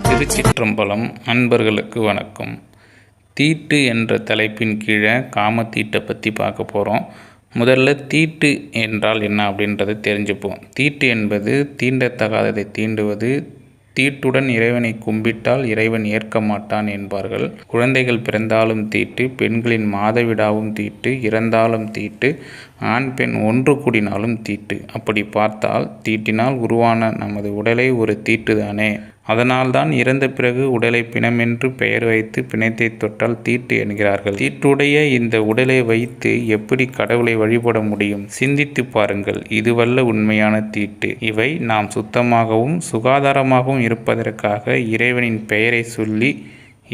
திருச்சிற்றம்பலம். அன்பர்களுக்கு வணக்கம். தீட்டு என்ற தலைப்பின் கீழே காமத்தீட்டை பற்றி பார்க்க போகிறோம். முதல்ல தீட்டு என்றால் என்ன அப்படின்றத தெரிஞ்சுப்போம். தீட்டு என்பது தீண்டத்தகாததை தீண்டுவது. தீட்டுடன் இறைவனை கும்பிட்டால் இறைவன் ஏற்க மாட்டான் என்பார்கள். குழந்தைகள் பிறந்தாலும் தீட்டு, பெண்களின் மாதவிடாவும் தீட்டு, இறந்தாலும் தீட்டு, ஆண் பெண் ஒன்று கூடினாலும் தீட்டு. அப்படி பார்த்தால் தீட்டினால் உருவான நமது உடலை ஒரு தீட்டுதானே. அதனால்தான் இறந்த பிறகு உடலை பிணமென்று பெயர் வைத்து பிணத்தை தொட்டால் தீட்டு என்கிறார்கள். தீட்டுடைய இந்த உடலை வைத்து எப்படி கடவுளை வழிபட முடியும்? சிந்தித்து பாருங்கள். இதுவல்ல உண்மையான தீட்டு. இவை நாம் சுத்தமாகவும் சுகாதாரமாகவும் இருப்பதற்காக இறைவனின் பெயரை சொல்லி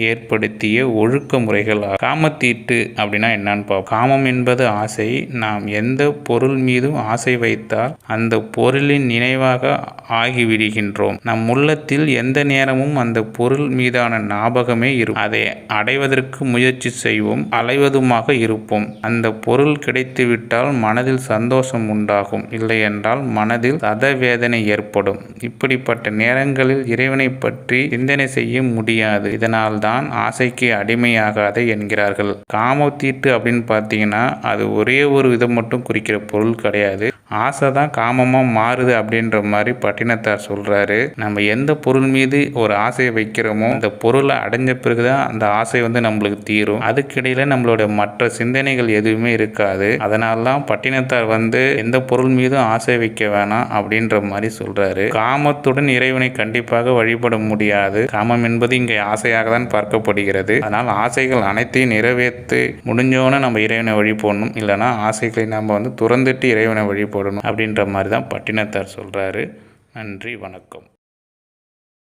ஏற்படுத்திய ஒழுக்க முறைகள். காமத்தீட்டு அப்படின்னா என்னன்னு பார்ப்போம். காமம் என்பது ஆசை. நாம் எந்த பொருள் மீதும் ஆசை வைத்தால் அந்த பொருளின் நினைவாக ஆகிவிடுகின்றோம். நம் உள்ளத்தில் எந்த நேரமும் அந்த பொருள் மீதான ஞாபகமே இருக்கும். அதை அடைவதற்கு முயற்சி செய்வோம், அலைவதுமாக இருப்போம். அந்த பொருள் கிடைத்துவிட்டால் மனதில் சந்தோஷம் உண்டாகும், இல்லை என்றால் மனதில் சதவேதனை ஏற்படும். இப்படிப்பட்ட நேரங்களில் இறைவனை பற்றி சிந்தனை செய்ய முடியாது. இதனால் தான் ஆசைக்கு அடிமையாகாத என்கிறார்கள். காமத்தீட்டு அப்படின்னு பார்த்தீங்கன்னா அது ஒரே ஒரு விதம் மட்டும் குறிக்கிற பொருள் கிடையாது. ஆசை தான் காமமாக மாறுது அப்படின்ற மாதிரி பட்டினத்தார் சொல்கிறாரு. நம்ம எந்த பொருள் மீது ஒரு ஆசையை வைக்கிறோமோ அந்த பொருளை அடைஞ்ச பிறகுதான் அந்த ஆசை நம்மளுக்கு தீரும். அதுக்கிடையில் நம்மளோட மற்ற சிந்தனைகள் எதுவுமே இருக்காது. அதனால தான் பட்டினத்தார் எந்த பொருள் மீதும் ஆசை வைக்க வேணாம் அப்படின்ற மாதிரி சொல்கிறாரு. காமத்துடன் இறைவனை கண்டிப்பாக வழிபட முடியாது. காமம் என்பது இங்கே ஆசையாக தான் பார்க்கப்படுகிறது. அதனால் ஆசைகள் அனைத்தையும் நிறைவேற்றி முடிஞ்சோன்னு நம்ம இறைவனை வழிபடணும். இல்லைனா ஆசைகளை நம்ம துறந்துட்டு இறைவனை வழிபடணும் அப்படின்ற மாதிரி தான் பட்டினத்தார் சொல்கிறாரு. நன்றி, வணக்கம்.